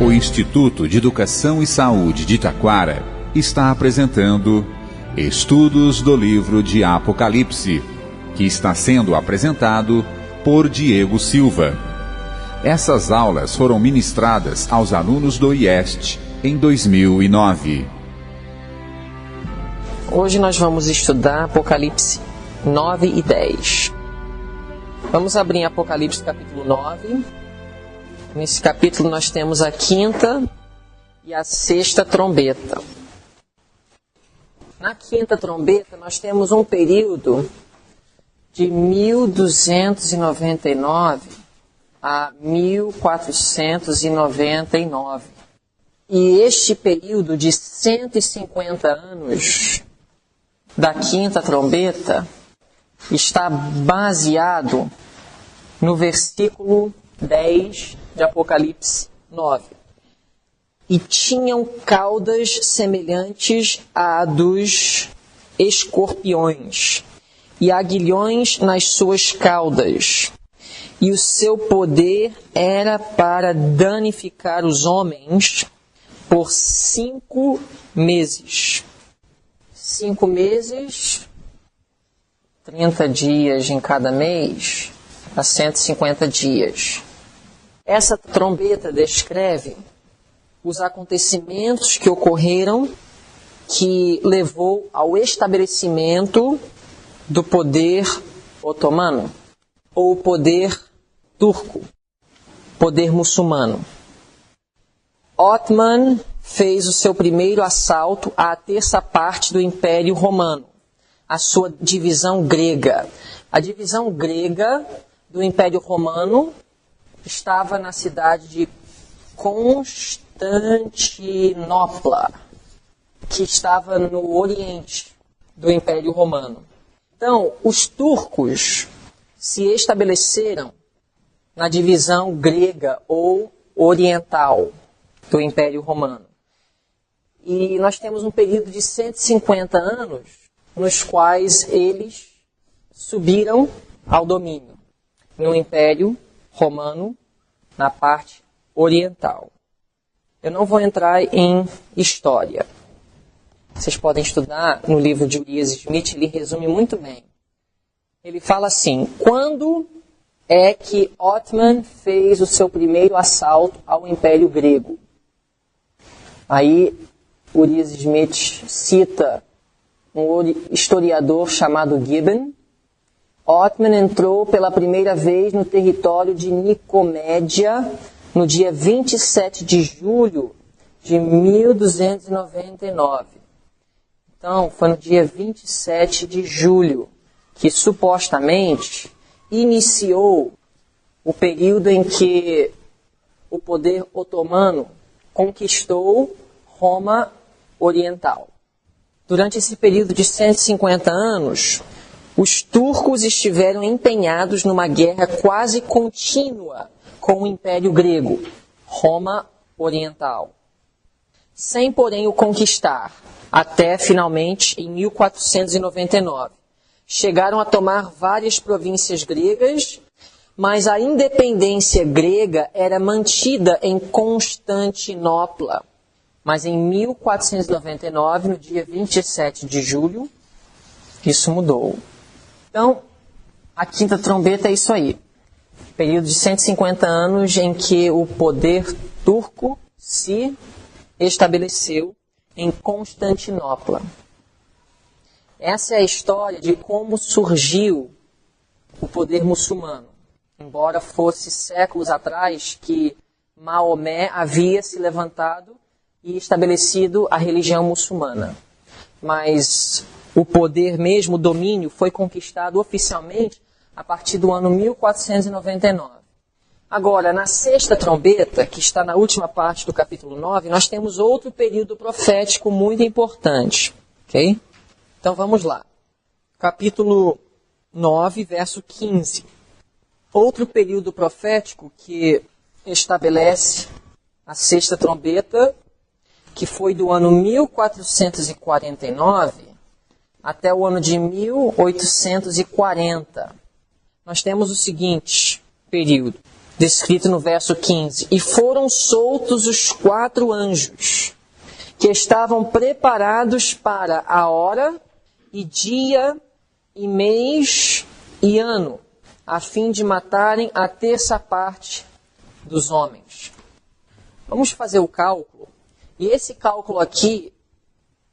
O Instituto de Educação e Saúde de Taquara está apresentando Estudos do Livro de Apocalipse, que está sendo apresentado por Diego Silva. Essas aulas foram ministradas aos alunos do IEST em 2009. Hoje nós vamos estudar Apocalipse 9 e 10. Vamos abrir em Apocalipse capítulo 9. Nesse capítulo nós temos a quinta e a sexta trombeta. Na quinta trombeta nós temos um período de 1299 a 1499. E este período de 150 anos da quinta trombeta está baseado no versículo 10 de Apocalipse 9. E tinham caudas semelhantes à dos escorpiões, e aguilhões nas suas caudas. E o seu poder era para danificar os homens por 5 meses. 5 meses, 30 dias em cada mês, a 150 dias. Essa trombeta descreve os acontecimentos que ocorreram, que levou ao estabelecimento do poder otomano, ou poder turco, poder muçulmano. Otman fez o seu primeiro assalto à terça parte do Império Romano, a sua divisão grega. A divisão grega do Império Romano estava na cidade de Constantinopla, que estava no oriente do Império Romano. Então, os turcos se estabeleceram na divisão grega ou oriental do Império Romano. E nós temos um período de 150 anos nos quais eles subiram ao domínio no Império Romano, na parte oriental. Eu não vou entrar em história. Vocês podem estudar no livro de Urias Smith, ele resume muito bem. Ele fala assim: quando é que Otman fez o seu primeiro assalto ao Império Grego? Aí Urias Smith cita um historiador chamado Gibbon. Otman entrou pela primeira vez no território de Nicomédia no dia 27 de julho de 1299. Então, foi no dia 27 de julho que supostamente iniciou o período em que o poder otomano conquistou Roma Oriental. Durante esse período de 150 anos, os turcos estiveram empenhados numa guerra quase contínua com o Império Grego, Roma Oriental, sem, porém, o conquistar, até, finalmente, em 1499. Chegaram a tomar várias províncias gregas, mas a independência grega era mantida em Constantinopla. Mas em 1499, no dia 27 de julho, isso mudou. Então, a quinta trombeta é isso aí. Período de 150 anos em que o poder turco se estabeleceu em Constantinopla. Essa é a história de como surgiu o poder muçulmano. Embora fosse séculos atrás que Maomé havia se levantado e estabelecido a religião muçulmana. Mas o poder mesmo, o domínio, foi conquistado oficialmente a partir do ano 1499. Agora, na sexta trombeta, que está na última parte do capítulo 9, nós temos outro período profético muito importante. Ok? Então vamos lá. Capítulo 9, verso 15. Outro período profético que estabelece a sexta trombeta, que foi do ano 1449 até o ano de 1840. Nós temos o seguinte período. descrito no verso 15. E foram soltos os 4 anjos, que estavam preparados para a hora e dia e mês e ano, a fim de matarem a terça parte dos homens. Vamos fazer o cálculo. E esse cálculo aqui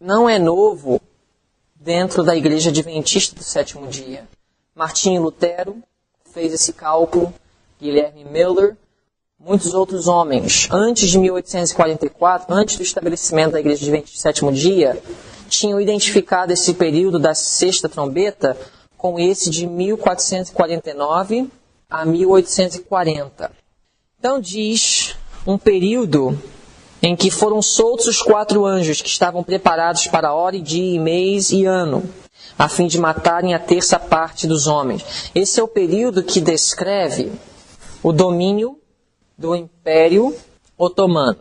não é novo dentro da Igreja Adventista do Sétimo Dia. Martinho Lutero fez esse cálculo, Guilherme Miller, muitos outros homens. Antes de 1844, antes do estabelecimento da Igreja Adventista do Sétimo Dia, tinham identificado esse período da sexta trombeta com esse de 1449 a 1840. Então diz um período em que foram soltos os 4 anjos que estavam preparados para a hora e dia e mês e ano, a fim de matarem a terça parte dos homens. Esse é o período que descreve o domínio do Império Otomano,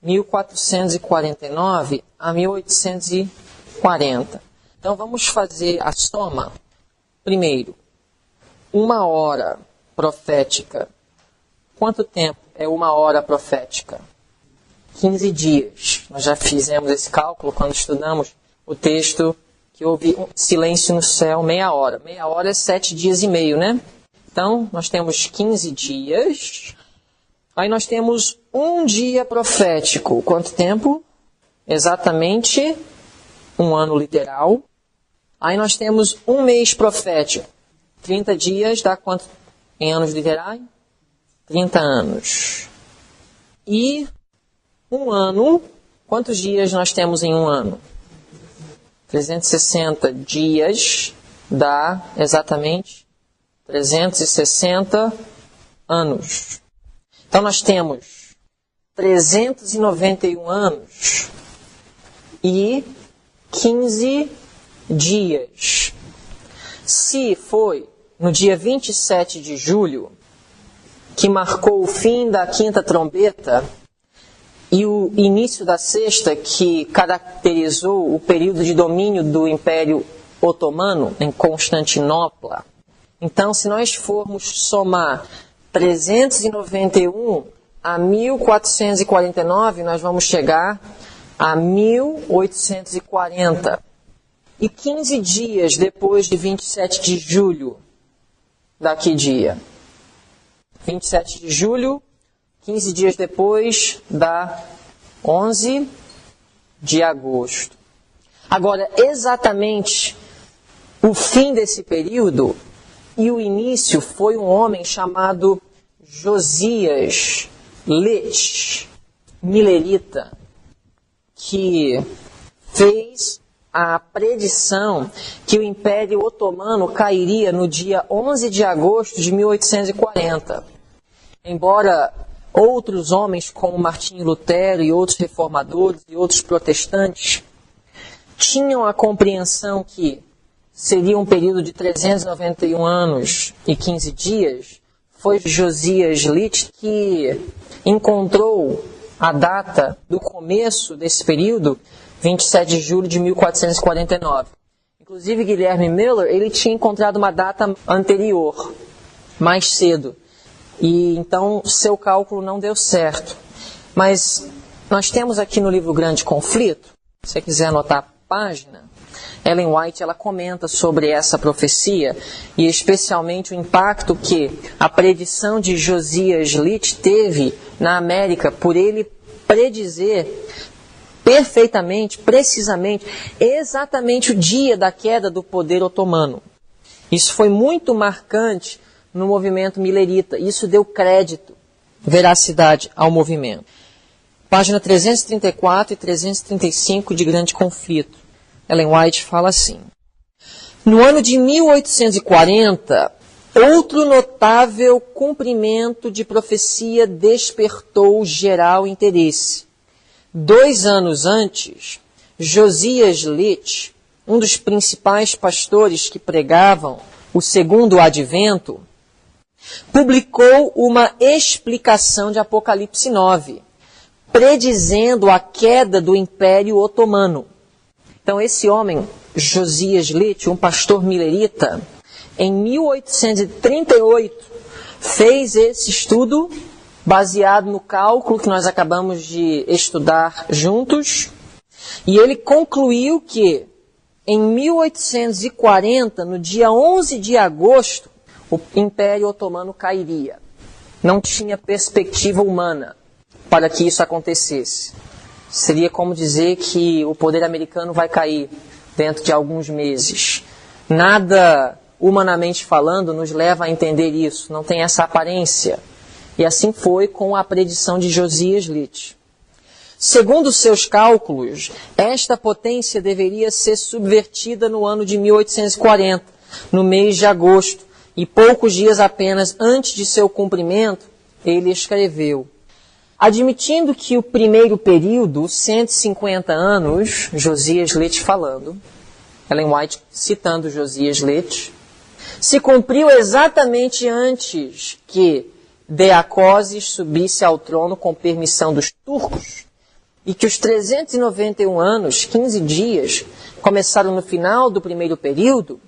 1449 a 1840. Então vamos fazer a soma. Primeiro, 1 hora profética. Quanto tempo é 1 hora profética? 15 dias. Nós já fizemos esse cálculo quando estudamos o texto que houve um silêncio no céu, meia hora. Meia hora é 7 dias e meio, né? Então, nós temos 15 dias. Aí nós temos um dia profético. Quanto tempo? Exatamente 1 ano literal. Aí nós temos um mês profético. 30 dias dá quanto em anos literais? 30 anos. E um ano, quantos dias nós temos em um ano? 360 dias dá exatamente 360 anos. Então nós temos 391 anos e 15 dias. Se foi no dia 27 de julho, que marcou o fim da 5ª trombeta, e o início da sexta, que caracterizou o período de domínio do Império Otomano em Constantinopla. Então, se nós formos somar 391 a 1449, nós vamos chegar a 1840. E 15 dias depois de 27 de julho, daqui dia? 27 de julho, 15 dias depois, dá 11 de agosto. Agora, exatamente o fim desse período e o início foi um homem chamado Josias Litch, milerita, que fez a predição que o Império Otomano cairia no dia 11 de agosto de 1840. Embora outros homens, como Martinho Lutero e outros reformadores e outros protestantes, tinham a compreensão que seria um período de 391 anos e 15 dias, foi Josias Litch que encontrou a data do começo desse período, 27 de julho de 1449. Inclusive, Guilherme Miller, ele tinha encontrado uma data anterior, mais cedo. E então seu cálculo não deu certo. Mas nós temos aqui no livro Grande Conflito, se você quiser anotar a página, Ellen White ela comenta sobre essa profecia e especialmente o impacto que a predição de Josias Litch teve na América por ele predizer perfeitamente, precisamente, exatamente o dia da queda do poder otomano. Isso foi muito marcante no movimento milerita. Isso deu crédito, veracidade ao movimento. Página 334 e 335 de Grande Conflito. Ellen White fala assim: no ano de 1840, outro notável cumprimento de profecia despertou geral interesse. 2 anos antes, Josias Litch, um dos principais pastores que pregavam o segundo advento, publicou uma explicação de Apocalipse 9, predizendo a queda do Império Otomano. Então esse homem, Josias Litch, um pastor milerita, em 1838, fez esse estudo baseado no cálculo que nós acabamos de estudar juntos, e ele concluiu que em 1840, no dia 11 de agosto, o Império Otomano cairia. Não tinha perspectiva humana para que isso acontecesse. Seria como dizer que o poder americano vai cair dentro de alguns meses. Nada, humanamente falando, nos leva a entender isso. Não tem essa aparência. E assim foi com a predição de Josias Litt. Segundo seus cálculos, esta potência deveria ser subvertida no ano de 1840, no mês de agosto, e poucos dias apenas antes de seu cumprimento, ele escreveu: admitindo que o primeiro período, 150 anos, Josias Litt falando, Ellen White citando Josias Litt, se cumpriu exatamente antes que Deacoses subisse ao trono com permissão dos turcos, e que os 391 anos, 15 dias, começaram no final do primeiro período,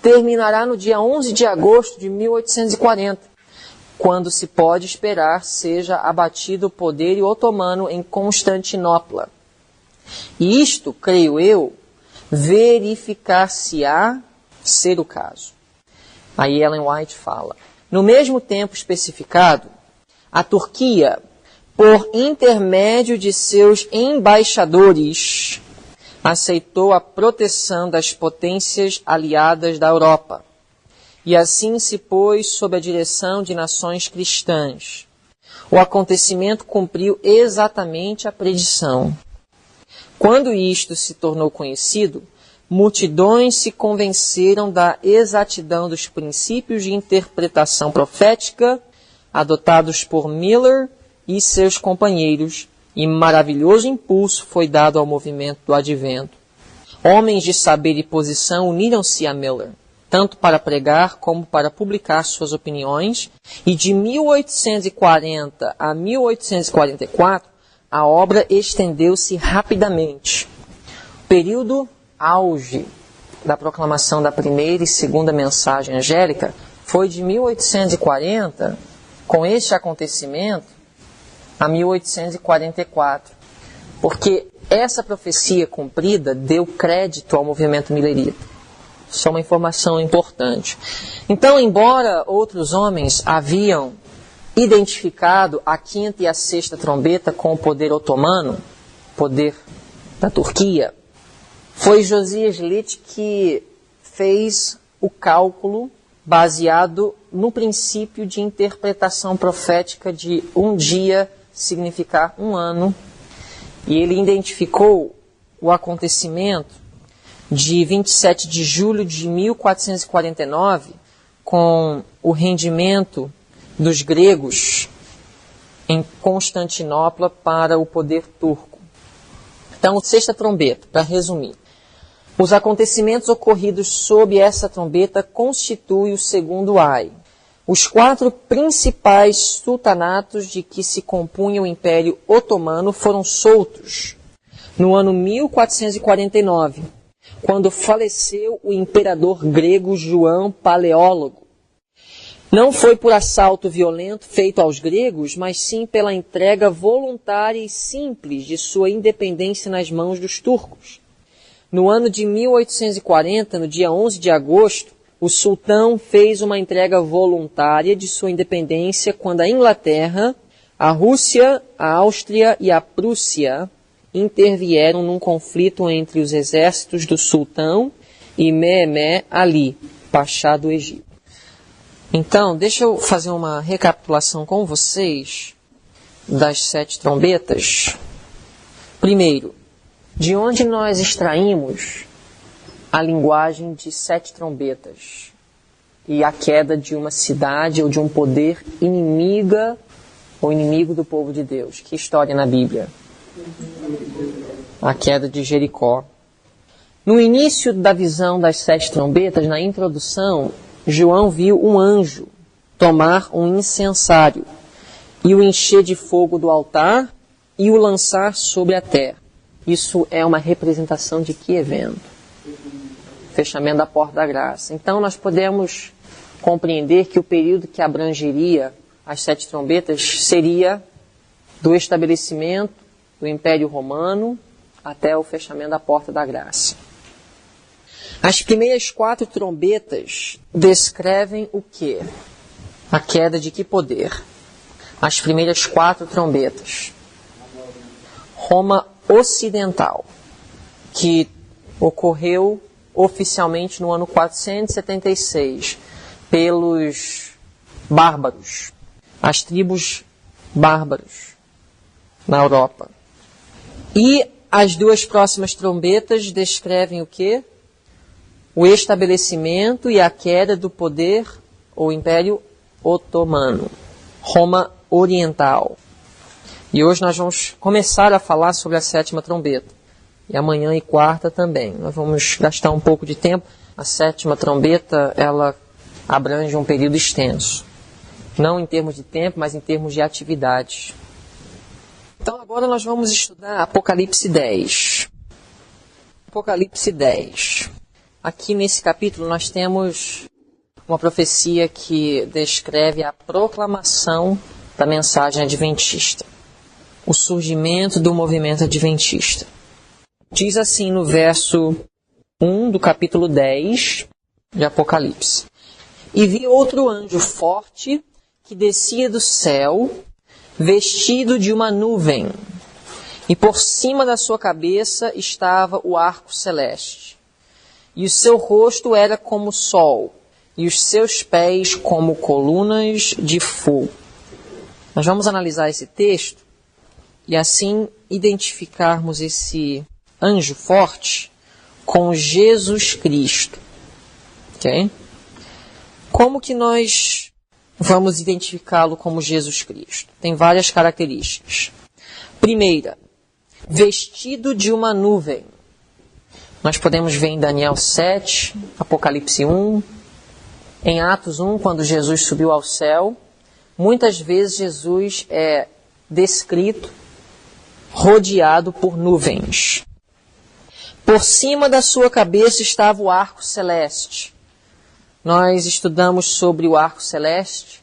terminará no dia 11 de agosto de 1840, quando se pode esperar seja abatido o poder otomano em Constantinopla. E isto, creio eu, verificar-se-á ser o caso. Aí Ellen White fala: no mesmo tempo especificado, a Turquia, por intermédio de seus embaixadores, aceitou a proteção das potências aliadas da Europa, e assim se pôs sob a direção de nações cristãs. O acontecimento cumpriu exatamente a predição. Quando isto se tornou conhecido, multidões se convenceram da exatidão dos princípios de interpretação profética adotados por Miller e seus companheiros, e maravilhoso impulso foi dado ao movimento do advento. Homens de saber e posição uniram-se a Miller, tanto para pregar como para publicar suas opiniões, e de 1840 a 1844, a obra estendeu-se rapidamente. O período auge da proclamação da primeira e segunda mensagem angélica foi de 1840, com este acontecimento, a 1844, porque essa profecia cumprida deu crédito ao movimento millerita. Isso é uma informação importante. Então, embora outros homens haviam identificado a quinta e a sexta trombeta com o poder otomano, poder da Turquia, foi Josias Litt que fez o cálculo baseado no princípio de interpretação profética de um dia significar um ano, e ele identificou o acontecimento de 27 de julho de 1449 com o rendimento dos gregos em Constantinopla para o poder turco. Então, sexta trombeta, para resumir. Os acontecimentos ocorridos sob essa trombeta constituem o segundo ai. Os 4 principais sultanatos de que se compunha o Império Otomano foram soltos no ano 1449, quando faleceu o imperador grego João Paleólogo. Não foi por assalto violento feito aos gregos, mas sim pela entrega voluntária e simples de sua independência nas mãos dos turcos. No ano de 1840, no dia 11 de agosto, o sultão fez uma entrega voluntária de sua independência quando a Inglaterra, a Rússia, a Áustria e a Prússia intervieram num conflito entre os exércitos do sultão e Mehmed Ali, Pachá do Egito. Então, deixa eu fazer uma recapitulação com vocês das 7 trombetas. Primeiro, de onde nós extraímos a linguagem de 7 trombetas e a queda de uma cidade ou de um poder inimiga ou inimigo do povo de Deus? Que história na Bíblia? A queda de Jericó. No início da visão das 7 trombetas, na introdução, João viu um anjo tomar um incensário e o encher de fogo do altar e o lançar sobre a terra. Isso é uma representação de que evento? Fechamento da porta da graça. Então nós podemos compreender que o período que abrangeria as 7 trombetas seria do estabelecimento do Império Romano até o fechamento da Porta da Graça. As primeiras 4 trombetas descrevem o quê? A queda de que poder? As primeiras 4 trombetas. Roma Ocidental, que ocorreu oficialmente no ano 476 pelos bárbaros, as tribos bárbaros na Europa. E as 2 próximas trombetas descrevem o quê? O estabelecimento e a queda do poder ou Império Otomano, Roma Oriental. E hoje nós vamos começar a falar sobre a 7ª trombeta. E amanhã e quarta também. Nós vamos gastar um pouco de tempo. A 7ª trombeta, ela abrange um período extenso. Não em termos de tempo, mas em termos de atividade. Então agora nós vamos estudar Apocalipse 10. Apocalipse 10. Aqui nesse capítulo nós temos uma profecia que descreve a proclamação da mensagem adventista. O surgimento do movimento adventista. Diz assim no verso 1 do capítulo 10 de Apocalipse. E vi outro anjo forte que descia do céu, vestido de uma nuvem, e por cima da sua cabeça estava o arco celeste. E o seu rosto era como o sol, e os seus pés como colunas de fogo. Nós vamos analisar esse texto e assim identificarmos esse anjo forte com Jesus Cristo. Ok? Como que nós vamos identificá-lo como Jesus Cristo? Tem várias características. Primeira, vestido de uma nuvem. Nós podemos ver em Daniel 7, Apocalipse 1, em Atos 1, quando Jesus subiu ao céu. Muitas vezes Jesus é descrito rodeado por nuvens. Por cima da sua cabeça estava o arco celeste. Nós estudamos sobre o arco celeste,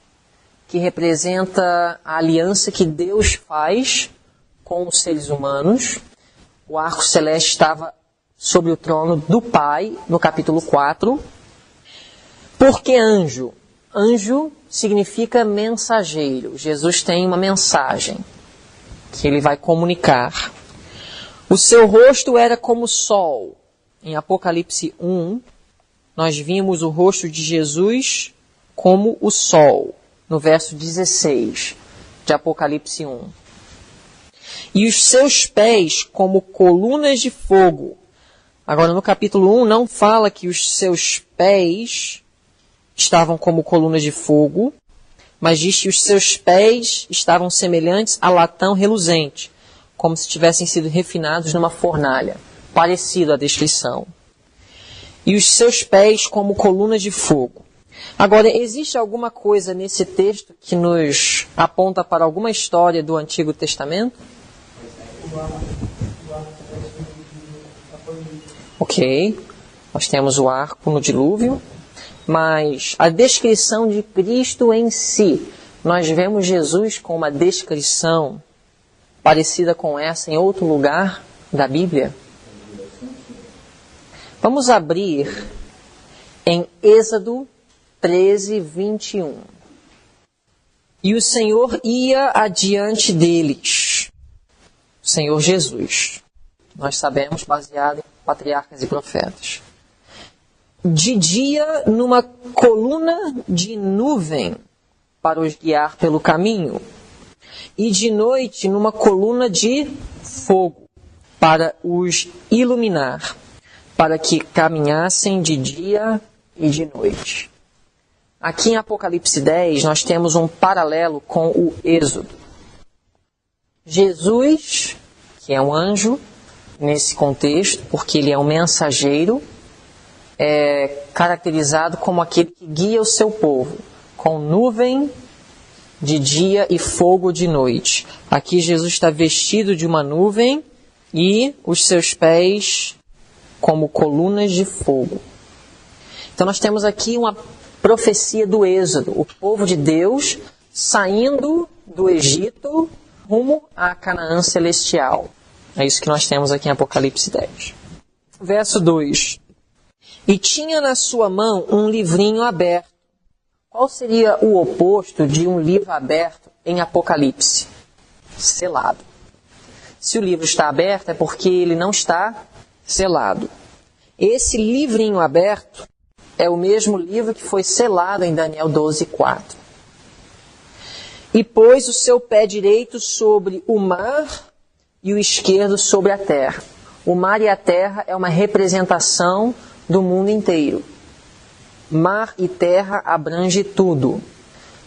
que representa a aliança que Deus faz com os seres humanos. O arco celeste estava sobre o trono do Pai, no capítulo 4. Por que anjo? Anjo significa mensageiro. Jesus tem uma mensagem que ele vai comunicar. O seu rosto era como o sol. Em Apocalipse 1, nós vimos o rosto de Jesus como o sol, no verso 16 de Apocalipse 1. E os seus pés como colunas de fogo. Agora, no capítulo 1, não fala que os seus pés estavam como colunas de fogo, mas diz que os seus pés estavam semelhantes a latão reluzente, como se tivessem sido refinados numa fornalha. Parecido à descrição. E os seus pés como colunas de fogo. Agora, existe alguma coisa nesse texto que nos aponta para alguma história do Antigo Testamento? Ok, nós temos o arco no dilúvio, mas a descrição de Cristo em si, nós vemos Jesus com uma descrição parecida com essa em outro lugar da Bíblia? Vamos abrir em Êxodo 13, 21. E o Senhor ia adiante deles. O Senhor Jesus. Nós sabemos, baseado em patriarcas e profetas. De dia, numa coluna de nuvem para os guiar pelo caminho. E de noite, numa coluna de fogo para os iluminar, para que caminhassem de dia e de noite. Aqui em Apocalipse 10, nós temos um paralelo com o Êxodo. Jesus, que é um anjo, nesse contexto, porque ele é um mensageiro, é caracterizado como aquele que guia o seu povo, com nuvem de dia e fogo de noite. Aqui Jesus está vestido de uma nuvem e os seus pés como colunas de fogo. Então nós temos aqui uma profecia do Êxodo, o povo de Deus saindo do Egito rumo à Canaã celestial. É isso que nós temos aqui em Apocalipse 10. Verso 2. E tinha na sua mão um livrinho aberto. Qual seria o oposto de um livro aberto em Apocalipse? Selado. Se o livro está aberto é porque ele não está selado. Esse livrinho aberto é o mesmo livro que foi selado em Daniel 12:4. E pôs o seu pé direito sobre o mar e o esquerdo sobre a terra. O mar e a terra é uma representação do mundo inteiro. Mar e terra abrange tudo.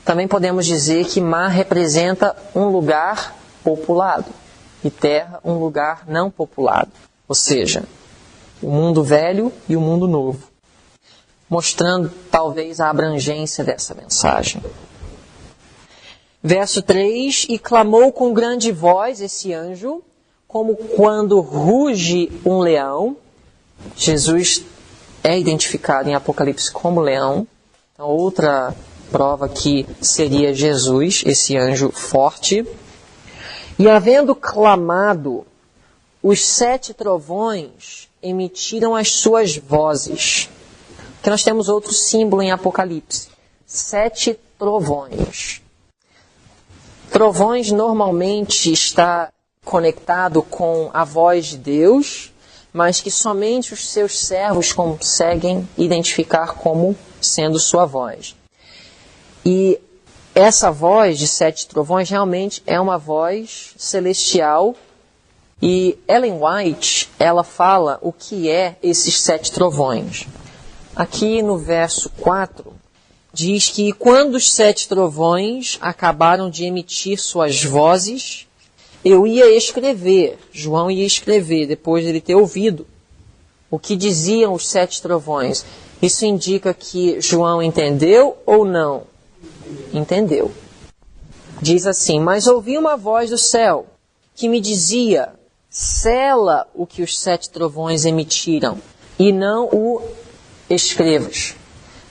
Também podemos dizer que mar representa um lugar populado e terra um lugar não populado. Ou seja, o mundo velho e o mundo novo. Mostrando talvez a abrangência dessa mensagem. Verso 3, e clamou com grande voz esse anjo, como quando ruge um leão. Jesus é identificado em Apocalipse como leão. Então, outra prova que seria Jesus, esse anjo forte. E havendo clamado, os 7 trovões emitiram as suas vozes. Porque nós temos outro símbolo em Apocalipse. 7 trovões. Trovões normalmente está conectado com a voz de Deus, mas que somente os seus servos conseguem identificar como sendo sua voz. E essa voz de 7 trovões realmente é uma voz celestial. E Ellen White, ela fala o que é esses 7 trovões. Aqui no verso 4, diz que quando os 7 trovões acabaram de emitir suas vozes, eu ia escrever, João ia escrever, depois de ele ter ouvido o que diziam os 7 trovões. Isso indica que João entendeu ou não? Entendeu. Diz assim, mas ouvi uma voz do céu que me dizia, sela o que os 7 trovões emitiram e não o escrevas.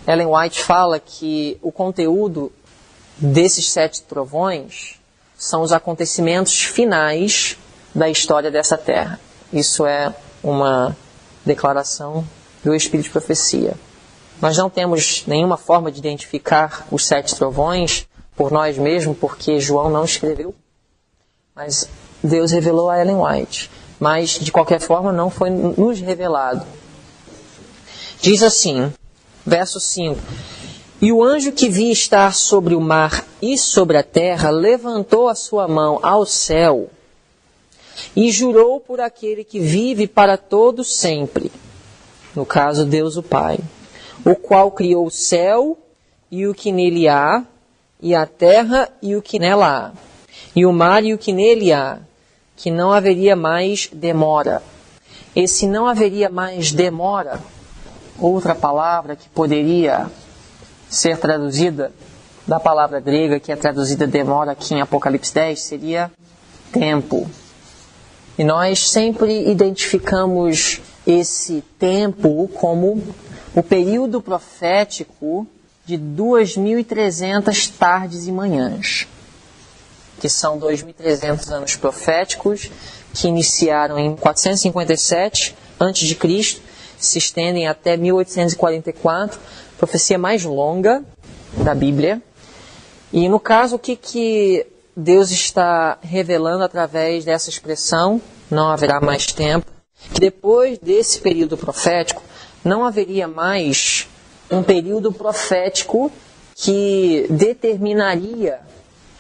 Ellen White fala que o conteúdo desses 7 trovões são os acontecimentos finais da história dessa terra. Isso é uma declaração do Espírito de Profecia. Nós não temos nenhuma forma de identificar os 7 trovões por nós mesmos, porque João não escreveu. Mas Deus revelou a Ellen White. Mas, de qualquer forma, não foi nos revelado. Diz assim, verso 5. E o anjo que vi estar sobre o mar e sobre a terra levantou a sua mão ao céu e jurou por aquele que vive para todo sempre, no caso Deus o Pai, o qual criou o céu e o que nele há, e a terra e o que nela há, e o mar e o que nele há, que não haveria mais demora. Esse não haveria mais demora, outra palavra que poderia ser traduzida da palavra grega, que é traduzida demora aqui em Apocalipse 10, seria tempo. E nós sempre identificamos esse tempo como o período profético de 2.300 tardes e manhãs, que são 2.300 anos proféticos, que iniciaram em 457 a.C., se estendem até 1844, profecia mais longa da Bíblia. E no caso, o que Deus está revelando através dessa expressão, não haverá mais tempo, que depois desse período profético, não haveria mais um período profético que determinaria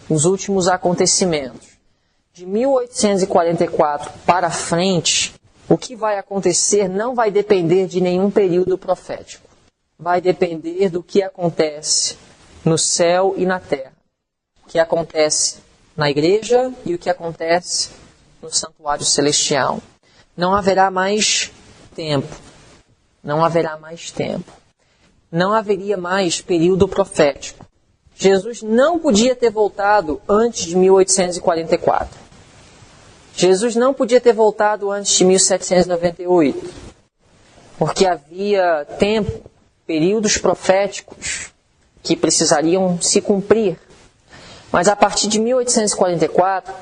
os últimos acontecimentos. De 1844 para frente, o que vai acontecer não vai depender de nenhum período profético. Vai depender do que acontece no céu e na terra. O que acontece na igreja e o que acontece no santuário celestial. Não haverá mais tempo. Não haverá mais tempo. Não haveria mais período profético. Jesus não podia ter voltado antes de 1844. Jesus não podia ter voltado antes de 1798, porque havia tempo, períodos proféticos que precisariam se cumprir. Mas a partir de 1844,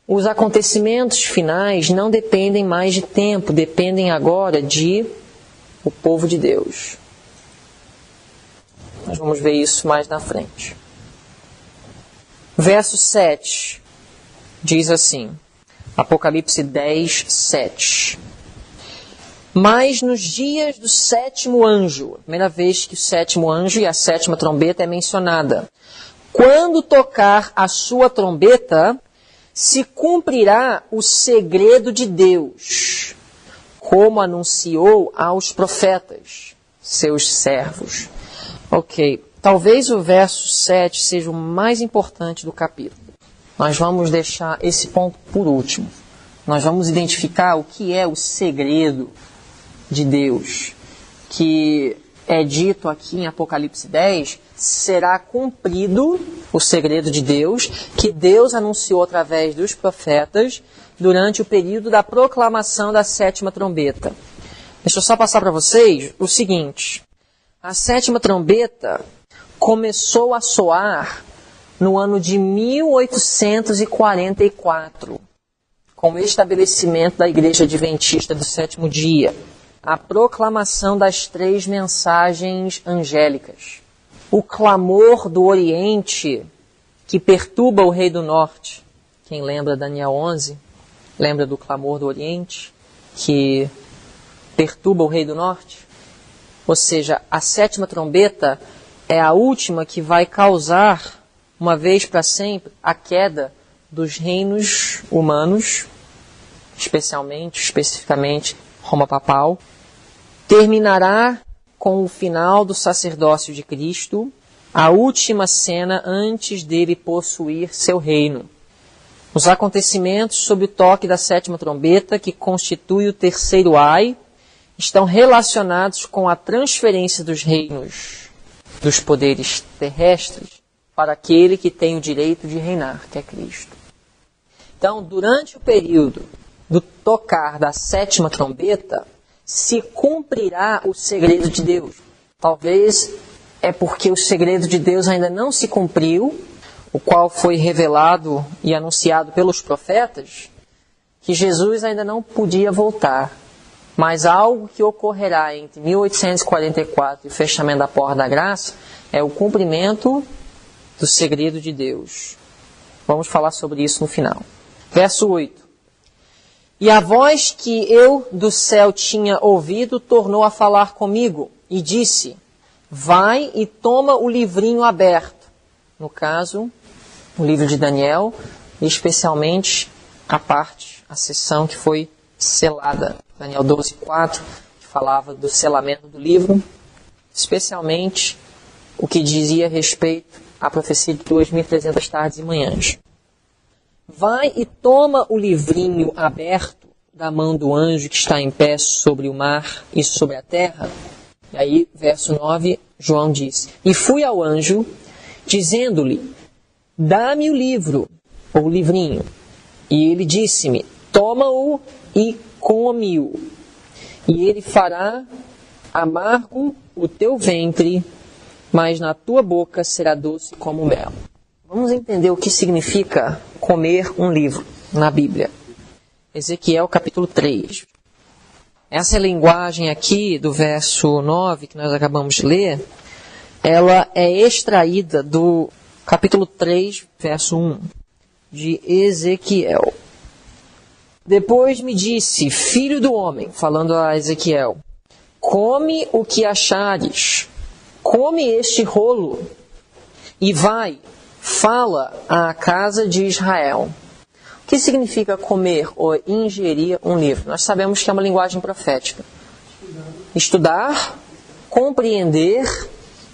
os acontecimentos finais não dependem mais de tempo, dependem agora de o povo de Deus. Nós vamos ver isso mais na frente. Verso 7 diz assim, Apocalipse 10, 7. Mas nos dias do sétimo anjo, primeira vez que o sétimo anjo e a sétima trombeta é mencionada, quando tocar a sua trombeta, se cumprirá o segredo de Deus, como anunciou aos profetas, seus servos. Ok, talvez o verso 7 seja o mais importante do capítulo. Nós vamos deixar esse ponto por último. Nós vamos identificar o que é o segredo de Deus, que é dito aqui em Apocalipse 10, será cumprido o segredo de Deus, que Deus anunciou através dos profetas durante o período da proclamação da sétima trombeta. Deixa eu só passar para vocês o seguinte. A sétima trombeta começou a soar no ano de 1844, com o estabelecimento da Igreja Adventista do Sétimo Dia, a proclamação das 3 mensagens angélicas. O clamor do Oriente que perturba o Rei do Norte. Quem lembra Daniel 11? Lembra do clamor do Oriente que perturba o Rei do Norte? Ou seja, a sétima trombeta é a última que vai causar, uma vez para sempre, a queda dos reinos humanos, especificamente, Roma Papal. Terminará com o final do sacerdócio de Cristo, a última cena antes dele possuir seu reino. Os acontecimentos sob o toque da sétima trombeta, que constitui o terceiro ai, estão relacionados com a transferência dos reinos dos poderes terrestres para aquele que tem o direito de reinar, que é Cristo. Então, durante o período do tocar da sétima trombeta, se cumprirá o segredo de Deus. Talvez é porque o segredo de Deus ainda não se cumpriu, o qual foi revelado e anunciado pelos profetas, que Jesus ainda não podia voltar. Mas algo que ocorrerá entre 1844 e o fechamento da Porta da Graça é o cumprimento do segredo de Deus. Vamos falar sobre isso no final. Verso 8. E a voz que eu do céu tinha ouvido tornou a falar comigo e disse, vai e toma o livrinho aberto. No caso, o livro de Daniel, e especialmente a seção que foi selada. Daniel 12:4, que falava do selamento do livro, especialmente o que dizia respeito à profecia de 2.300 tardes e manhãs. Vai e toma o livrinho aberto da mão do anjo que está em pé sobre o mar e sobre a terra. E aí, verso 9, João diz, e fui ao anjo, dizendo-lhe, dá-me o livro, ou o livrinho. E ele disse-me, toma-o e come-o. E ele fará amargo o teu ventre, mas na tua boca será doce como mel. Vamos entender o que significa comer um livro na Bíblia. Ezequiel capítulo 3. Essa linguagem aqui do verso 9, que nós acabamos de ler, ela é extraída do capítulo 3, verso 1, de Ezequiel. Depois me disse, filho do homem, falando a Ezequiel, come o que achares, come este rolo, e vai, fala à casa de Israel. O que significa comer ou ingerir um livro? Nós sabemos que é uma linguagem profética. Estudar, compreender,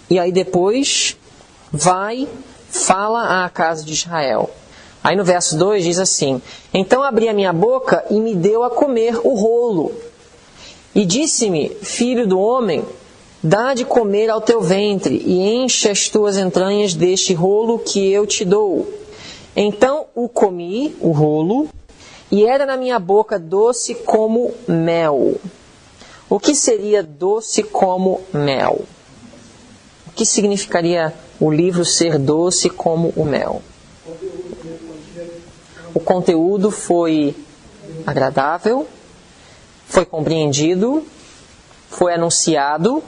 e aí depois vai, fala à casa de Israel. Aí no verso 2 diz assim, então abri a minha boca e me deu a comer o rolo. E disse-me, filho do homem, dá de comer ao teu ventre e enche as tuas entranhas deste rolo que eu te dou. Então o comi, o rolo, e era na minha boca doce como mel. O que seria doce como mel? O que significaria o livro ser doce como o mel. O conteúdo foi agradável, foi compreendido, foi anunciado,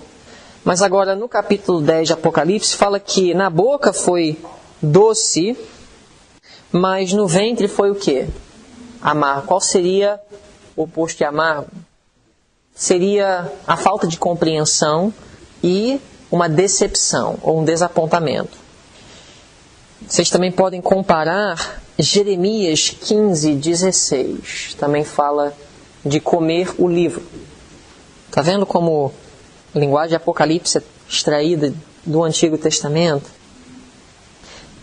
mas agora no capítulo 10 de Apocalipse fala que na boca foi doce, mas no ventre foi o quê? Amargo. Qual seria o oposto de amargo? Seria a falta de compreensão e uma decepção ou um desapontamento. Vocês também podem comparar Jeremias 15:16. Também fala de comer o livro. Está vendo como a linguagem de Apocalipse é extraída do Antigo Testamento?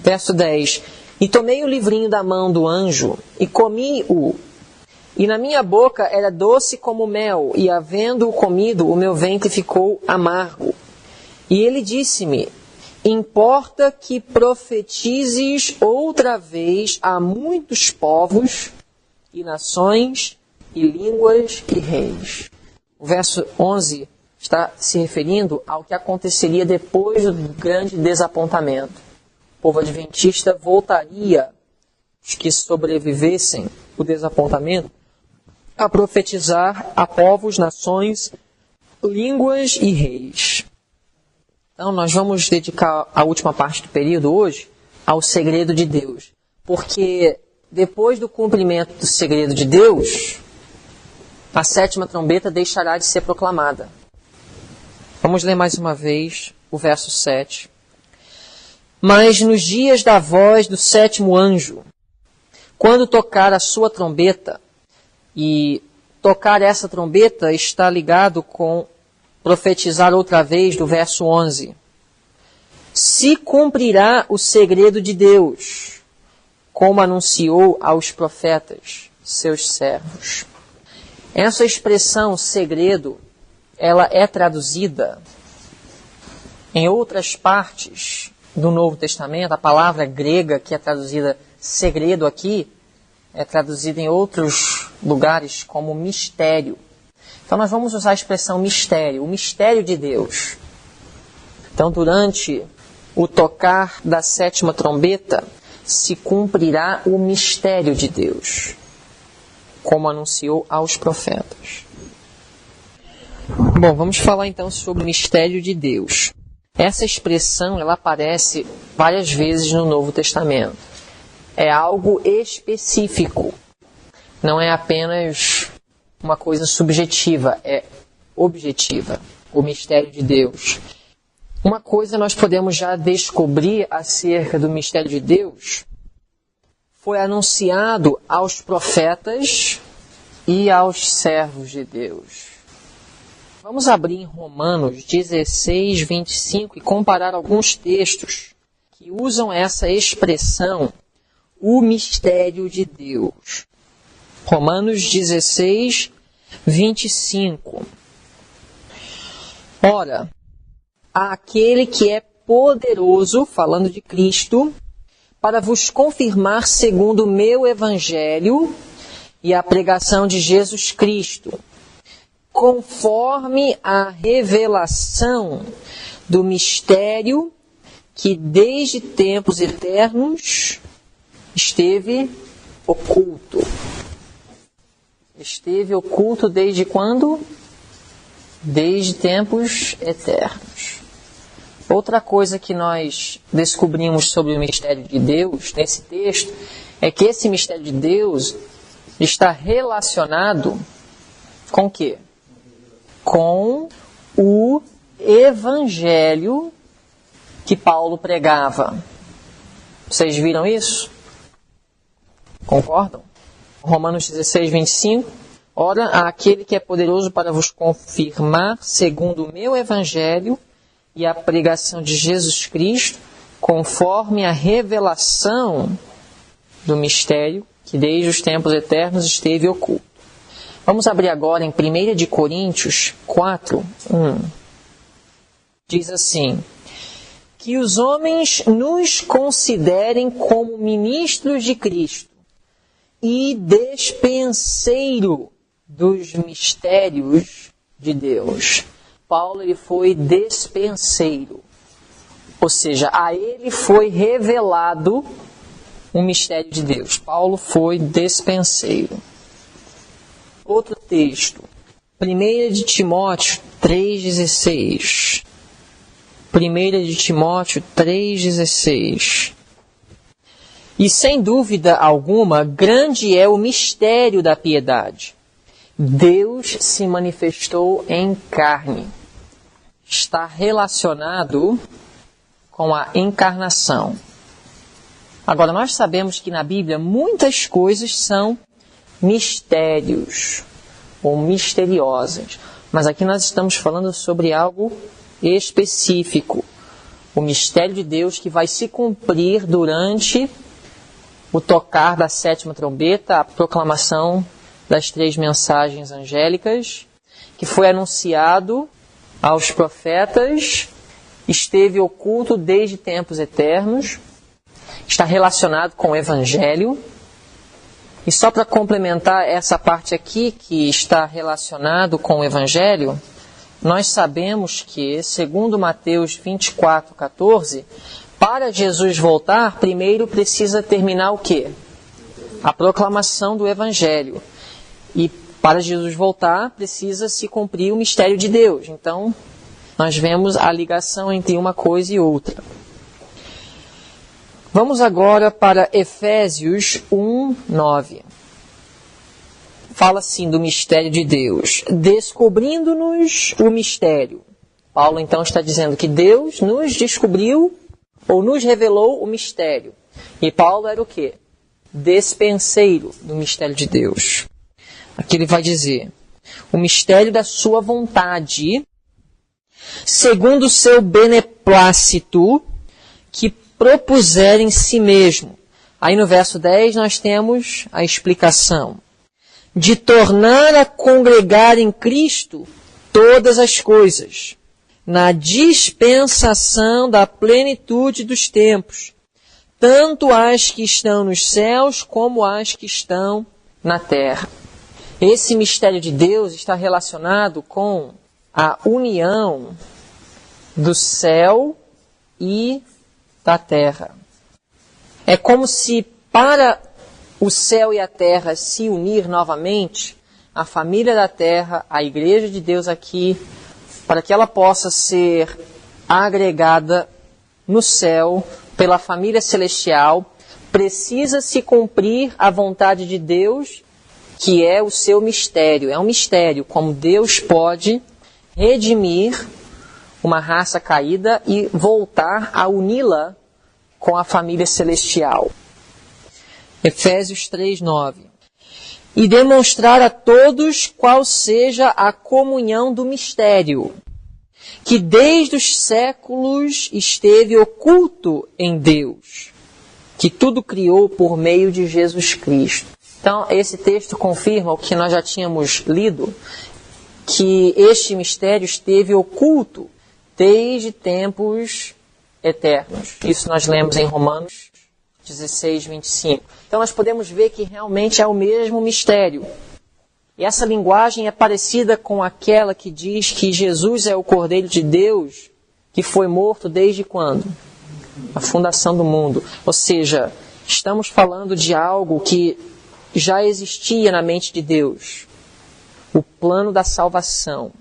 Verso 10. E tomei o livrinho da mão do anjo e comi-o. E na minha boca era doce como mel, e havendo-o comido, o meu ventre ficou amargo. E ele disse-me: importa que profetizes outra vez a muitos povos e nações e línguas e reis. O verso 11 está se referindo ao que aconteceria depois do grande desapontamento. O povo adventista voltaria, os que sobrevivessem o desapontamento, a profetizar a povos, nações, línguas e reis. Então nós vamos dedicar a última parte do período hoje ao segredo de Deus. Porque depois do cumprimento do segredo de Deus, a 7ª trombeta deixará de ser proclamada. Vamos ler mais uma vez o verso 7. Mas nos dias da voz do 7º anjo, quando tocar a sua trombeta, e tocar essa trombeta está ligado com profetizar outra vez do verso 11. Se cumprirá o segredo de Deus, como anunciou aos profetas, seus servos. Essa expressão segredo, ela é traduzida em outras partes do Novo Testamento. A palavra grega que é traduzida segredo aqui, é traduzida em outros lugares como mistério. Então nós vamos usar a expressão mistério, o mistério de Deus. Então durante o tocar da 7ª trombeta, se cumprirá o mistério de Deus, como anunciou aos profetas. Bom, vamos falar então sobre o mistério de Deus. Essa expressão ela aparece várias vezes no Novo Testamento. É algo específico. Não é apenas uma coisa subjetiva, é objetiva. O mistério de Deus. Uma coisa nós podemos já descobrir acerca do mistério de Deus foi anunciado aos profetas e aos servos de Deus. Vamos abrir em Romanos 16, 25 e comparar alguns textos que usam essa expressão, o mistério de Deus. Romanos 16, 25. Ora, aquele que é poderoso, falando de Cristo, para vos confirmar segundo o meu evangelho e a pregação de Jesus Cristo, conforme a revelação do mistério que desde tempos eternos esteve oculto. Esteve oculto desde quando? Desde tempos eternos. Outra coisa que nós descobrimos sobre o mistério de Deus, nesse texto, é que esse mistério de Deus está relacionado com o quê? Com o evangelho que Paulo pregava. Vocês viram isso? Concordam? Romanos 16, 25. Ora, aquele que é poderoso para vos confirmar, segundo o meu evangelho e a pregação de Jesus Cristo, conforme a revelação do mistério que desde os tempos eternos esteve oculto. Vamos abrir agora em 1 de Coríntios 4, 1. Diz assim: que os homens nos considerem como ministros de Cristo e despenseiro dos mistérios de Deus. Paulo ele foi despenseiro. Ou seja, a ele foi revelado um mistério de Deus. Paulo foi despenseiro. Outro texto, 1 de Timóteo 3,16. 1 de Timóteo 3,16. E sem dúvida alguma, grande é o mistério da piedade. Deus se manifestou em carne. Está relacionado com a encarnação. Agora, nós sabemos que na Bíblia muitas coisas são mistérios ou misteriosas. Mas aqui nós estamos falando sobre algo específico. O mistério de Deus que vai se cumprir durante o tocar da 7ª trombeta, a proclamação das 3 mensagens angélicas, que foi anunciado aos profetas, esteve oculto desde tempos eternos, está relacionado com o Evangelho. E só para complementar essa parte aqui, que está relacionado com o Evangelho, nós sabemos que, segundo Mateus 24:14, para Jesus voltar, primeiro precisa terminar o quê? A proclamação do Evangelho. E para Jesus voltar, precisa se cumprir o mistério de Deus. Então, nós vemos a ligação entre uma coisa e outra. Vamos agora para Efésios 1:9. Fala assim do mistério de Deus. Descobrindo-nos o mistério. Paulo então está dizendo que Deus nos descobriu ou nos revelou o mistério. E Paulo era o quê? Despenseiro do mistério de Deus. Aqui ele vai dizer: o mistério da sua vontade, segundo o seu beneplácito, que propuser em si mesmo. Aí no verso 10 nós temos a explicação. De tornar a congregar em Cristo todas as coisas, na dispensação da plenitude dos tempos, tanto as que estão nos céus como as que estão na terra. Esse mistério de Deus está relacionado com a união do céu e da terra. É como se para o céu e a terra se unir novamente, a família da terra, a igreja de Deus aqui, para que ela possa ser agregada no céu pela família celestial, precisa se cumprir a vontade de Deus, que é o seu mistério. É um mistério, como Deus pode redimir uma raça caída e voltar a uni-la com a família celestial. Efésios 3:9. E demonstrar a todos qual seja a comunhão do mistério, que desde os séculos esteve oculto em Deus, que tudo criou por meio de Jesus Cristo. Então, esse texto confirma o que nós já tínhamos lido, que este mistério esteve oculto desde tempos eternos. Isso nós lemos em Romanos 16:25. Então nós podemos ver que realmente é o mesmo mistério. E essa linguagem é parecida com aquela que diz que Jesus é o Cordeiro de Deus, que foi morto desde quando? A fundação do mundo. Ou seja, estamos falando de algo que já existia na mente de Deus. O plano da salvação.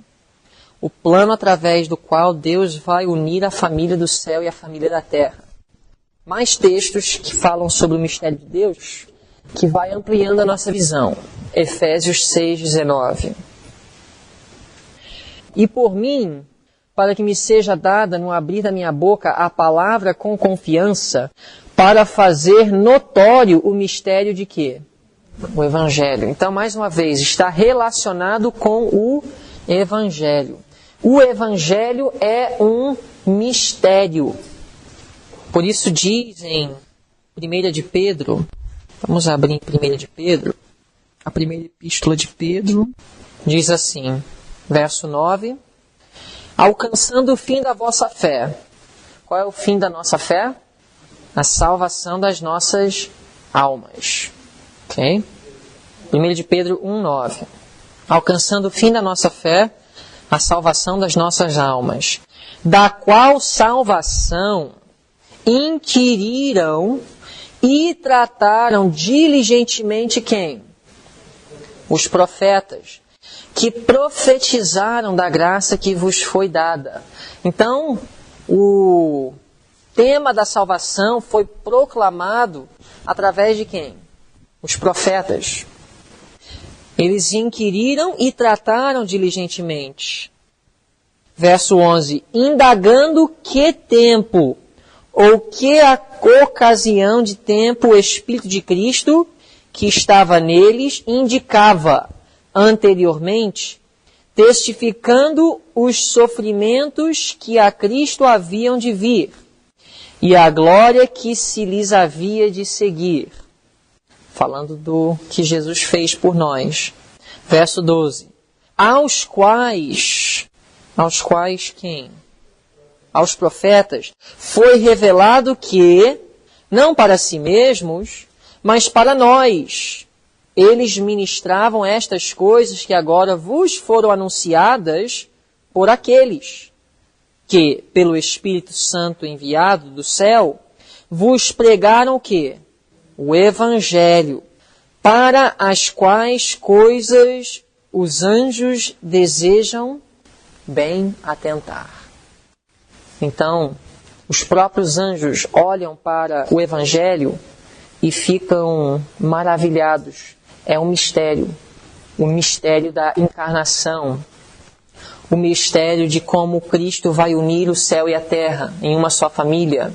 O plano através do qual Deus vai unir a família do céu e a família da terra. Mais textos que falam sobre o mistério de Deus, que vai ampliando a nossa visão. Efésios 6:19. E por mim, para que me seja dada no abrir da minha boca a palavra com confiança, para fazer notório o mistério de quê? O Evangelho. Então, mais uma vez, está relacionado com o Evangelho. O Evangelho é um mistério. Por isso diz em 1 de Pedro, vamos abrir em 1 de Pedro, a primeira epístola de Pedro, diz assim, verso 9, alcançando o fim da vossa fé. Qual é o fim da nossa fé? A salvação das nossas almas. Ok? 1 de Pedro 1:9. Alcançando o fim da nossa fé, a salvação das nossas almas. da qual salvação inquiriram e trataram diligentemente quem? Os profetas, que profetizaram da graça que vos foi dada. Então, o tema da salvação foi proclamado através de quem? Os profetas. Eles inquiriram e trataram diligentemente. Verso 11. Indagando que tempo ou que a ocasião de tempo o Espírito de Cristo que estava neles indicava anteriormente, testificando os sofrimentos que a Cristo haviam de vir e a glória que se lhes havia de seguir. Falando do que Jesus fez por nós. Verso 12. Aos quais quem? Aos profetas foi revelado que, não para si mesmos, mas para nós, eles ministravam estas coisas que agora vos foram anunciadas por aqueles que, pelo Espírito Santo enviado do céu, vos pregaram o quê? O Evangelho, para as quais coisas os anjos desejam bem atentar. Então, os próprios anjos olham para o Evangelho e ficam maravilhados. É um mistério. O mistério da encarnação. O mistério de como Cristo vai unir o céu e a terra em uma só família.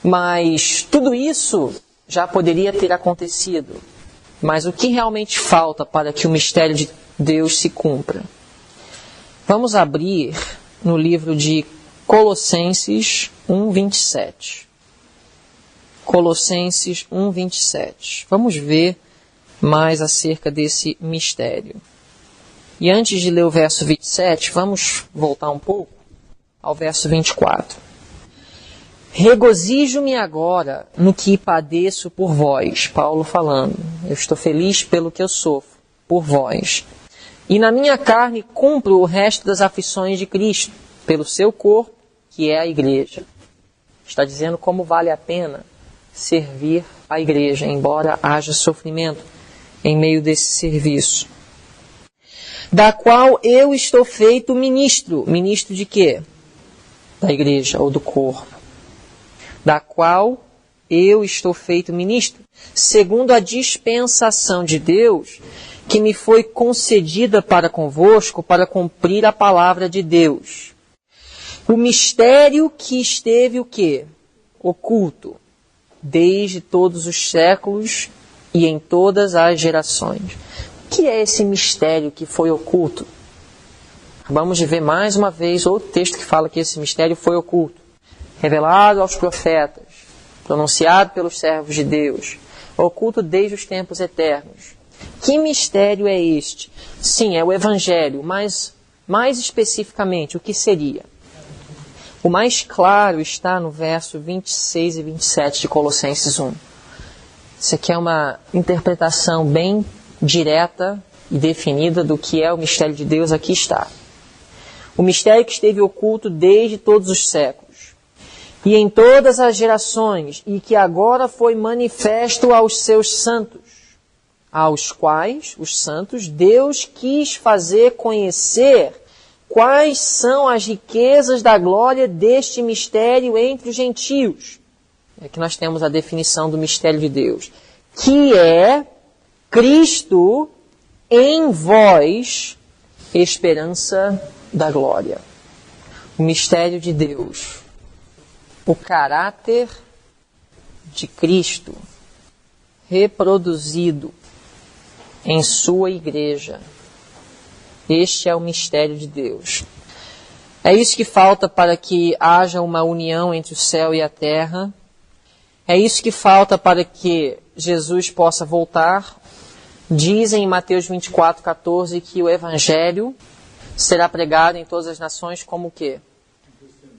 Mas tudo isso já poderia ter acontecido. Mas o que realmente falta para que o mistério de Deus se cumpra? Vamos abrir no livro de Colossenses 1:27. Colossenses 1:27. Vamos ver mais acerca desse mistério. E antes de ler o verso 27, vamos voltar um pouco ao verso 24. Regozijo-me agora no que padeço por vós. Paulo falando. Eu estou feliz pelo que eu sofro por vós. E na minha carne cumpro o resto das aflições de Cristo, pelo seu corpo, que é a igreja. Está dizendo como vale a pena servir a igreja, embora haja sofrimento em meio desse serviço. Da qual eu estou feito ministro. Ministro de quê? Da igreja ou do corpo. Da qual eu estou feito ministro, segundo a dispensação de Deus, que me foi concedida para convosco, para cumprir a palavra de Deus. O mistério que esteve o quê? Oculto, desde todos os séculos e em todas as gerações. O que é esse mistério que foi oculto? Vamos ver mais uma vez outro texto que fala que esse mistério foi oculto. Revelado aos profetas, pronunciado pelos servos de Deus, oculto desde os tempos eternos. Que mistério é este? Sim, é o Evangelho, mas mais especificamente, o que seria? O mais claro está no verso 26 e 27 de Colossenses 1. Isso aqui é uma interpretação bem direta e definida do que é o mistério de Deus. Aqui está. O mistério que esteve oculto desde todos os séculos e em todas as gerações, e que agora foi manifesto aos seus santos, aos quais, os santos, Deus quis fazer conhecer quais são as riquezas da glória deste mistério entre os gentios. Aqui nós temos a definição do mistério de Deus, que é Cristo em vós, esperança da glória. O mistério de Deus. O caráter de Cristo reproduzido em sua igreja. Este é o mistério de Deus. É isso que falta para que haja uma união entre o céu e a terra. É isso que falta para que Jesus possa voltar. Dizem em Mateus 24:14 que o Evangelho será pregado em todas as nações como o quê?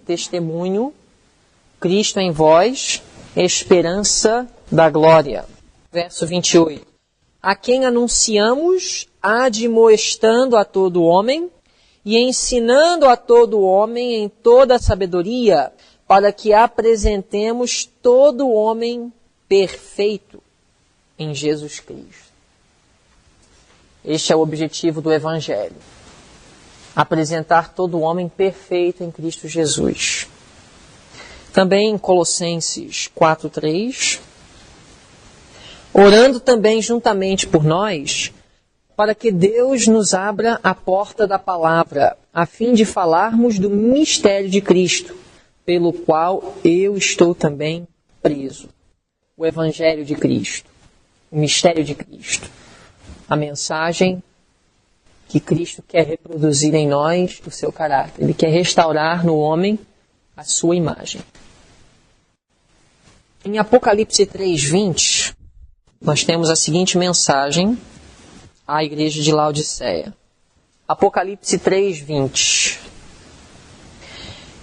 Testemunho. Cristo em vós, esperança da glória. Verso 28. A quem anunciamos, admoestando a todo homem e ensinando a todo homem em toda a sabedoria, para que apresentemos todo homem perfeito em Jesus Cristo. Este é o objetivo do Evangelho. Apresentar todo homem perfeito em Cristo Jesus. Também em Colossenses 4:3, orando também juntamente por nós, para que Deus nos abra a porta da palavra, a fim de falarmos do mistério de Cristo, pelo qual eu estou também preso. O Evangelho de Cristo, o mistério de Cristo, a mensagem que Cristo quer reproduzir em nós o seu caráter. Ele quer restaurar no homem a sua imagem. Em Apocalipse 3:20, nós temos a seguinte mensagem à igreja de Laodiceia. Apocalipse 3:20.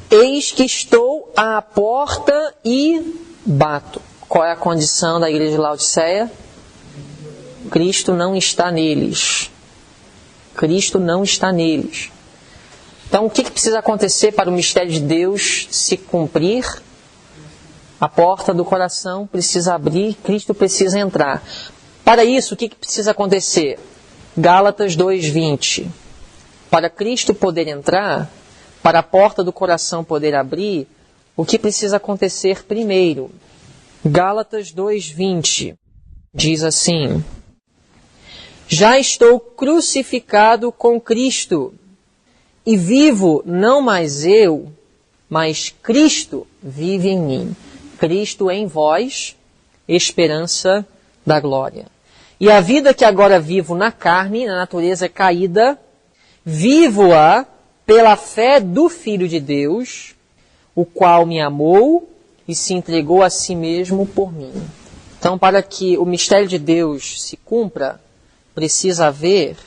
Eis que estou à porta e bato. Qual é a condição da igreja de Laodiceia? Cristo não está neles. Cristo não está neles. Então, o que precisa acontecer para o mistério de Deus se cumprir? A porta do coração precisa abrir, Cristo precisa entrar. Para isso, o que precisa acontecer? Gálatas 2:20. Para Cristo poder entrar, para a porta do coração poder abrir, o que precisa acontecer primeiro? Gálatas 2:20 diz assim: já estou crucificado com Cristo, e vivo não mais eu, mas Cristo vive em mim. Cristo em vós, esperança da glória. E a vida que agora vivo na carne, na natureza caída, vivo-a pela fé do Filho de Deus, o qual me amou e se entregou a si mesmo por mim. Então, para que o mistério de Deus se cumpra, precisa haver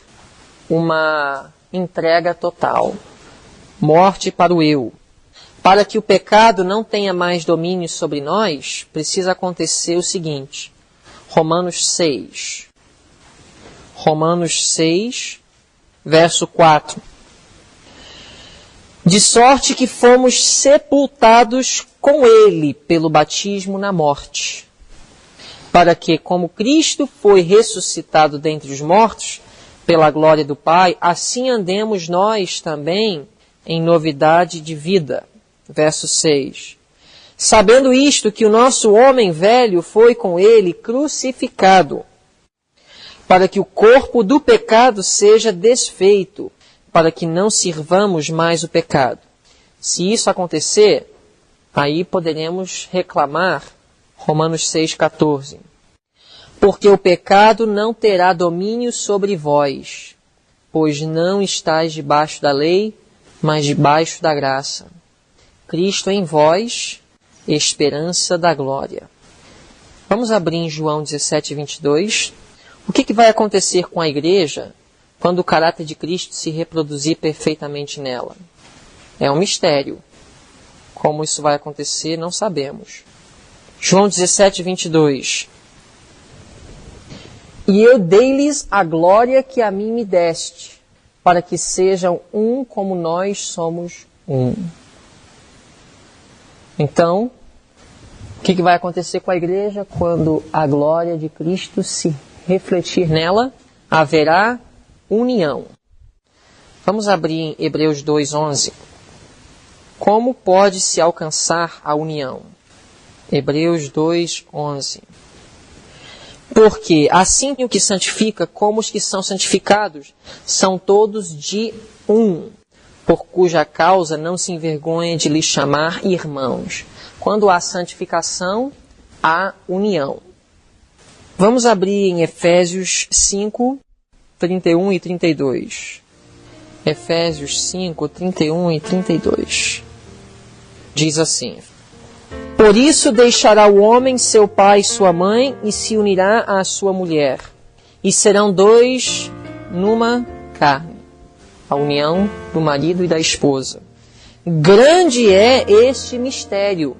uma entrega total. Morte para o eu. Para que o pecado não tenha mais domínio sobre nós, precisa acontecer o seguinte. Romanos 6. Romanos 6, verso 4. De sorte que fomos sepultados com ele pelo batismo na morte, para que, como Cristo foi ressuscitado dentre os mortos, pela glória do Pai, assim andemos nós também em novidade de vida. Verso 6. Sabendo isto, que o nosso homem velho foi com ele crucificado, para que o corpo do pecado seja desfeito, para que não sirvamos mais o pecado. Se isso acontecer, aí poderemos reclamar Romanos 6,14. Porque o pecado não terá domínio sobre vós, pois não estáis debaixo da lei, mas debaixo da graça. Cristo em vós, esperança da glória. Vamos abrir em João 17:22. O que vai acontecer com a igreja quando o caráter de Cristo se reproduzir perfeitamente nela? É um mistério. Como isso vai acontecer, não sabemos. João 17:22. E eu dei-lhes a glória que a mim me deste, para que sejam um como nós somos um. Então, o que vai acontecer com a igreja quando a glória de Cristo se refletir nela? Haverá união. Vamos abrir em Hebreus 2:11. Como pode se alcançar a união? Hebreus 2:11. Porque assim o que santifica como os que são santificados são todos de um, por cuja causa não se envergonha de lhes chamar irmãos. Quando há santificação, há união. Vamos abrir em Efésios 5, 31 e 32. Efésios 5, 31 e 32. Diz assim: por isso deixará o homem seu pai e sua mãe, e se unirá à sua mulher, e serão dois numa carne. A união do marido e da esposa. Grande é este mistério.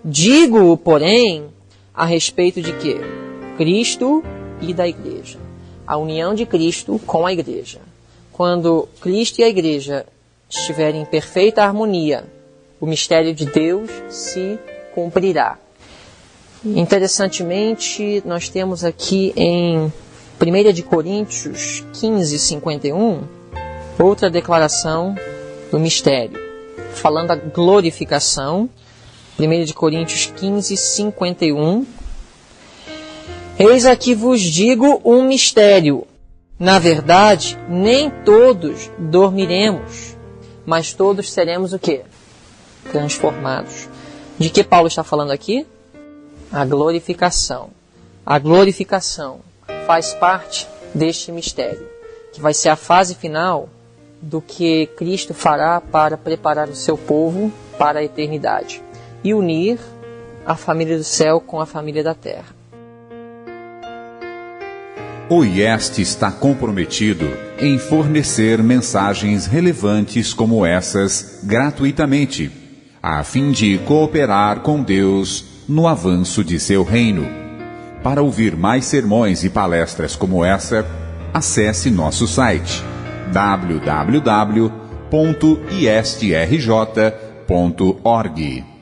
Digo-o, porém, a respeito de quê? Cristo e da igreja. A união de Cristo com a igreja. Quando Cristo e a igreja estiverem em perfeita harmonia, o mistério de Deus se cumprirá. Interessantemente, nós temos aqui em 1 de Coríntios 15, 51, outra declaração do mistério, falando da glorificação. 1 de Coríntios 15, 51. Eis aqui vos digo um mistério. Na verdade, nem todos dormiremos, mas todos seremos o quê? Transformados. De que Paulo está falando aqui? A glorificação. A glorificação faz parte deste mistério, que vai ser a fase final do que Cristo fará para preparar o seu povo para a eternidade e unir a família do céu com a família da terra. O IEST está comprometido em fornecer mensagens relevantes como essas gratuitamente, a fim de cooperar com Deus no avanço de seu reino. Para ouvir mais sermões e palestras como essa, acesse nosso site www.iestrj.org.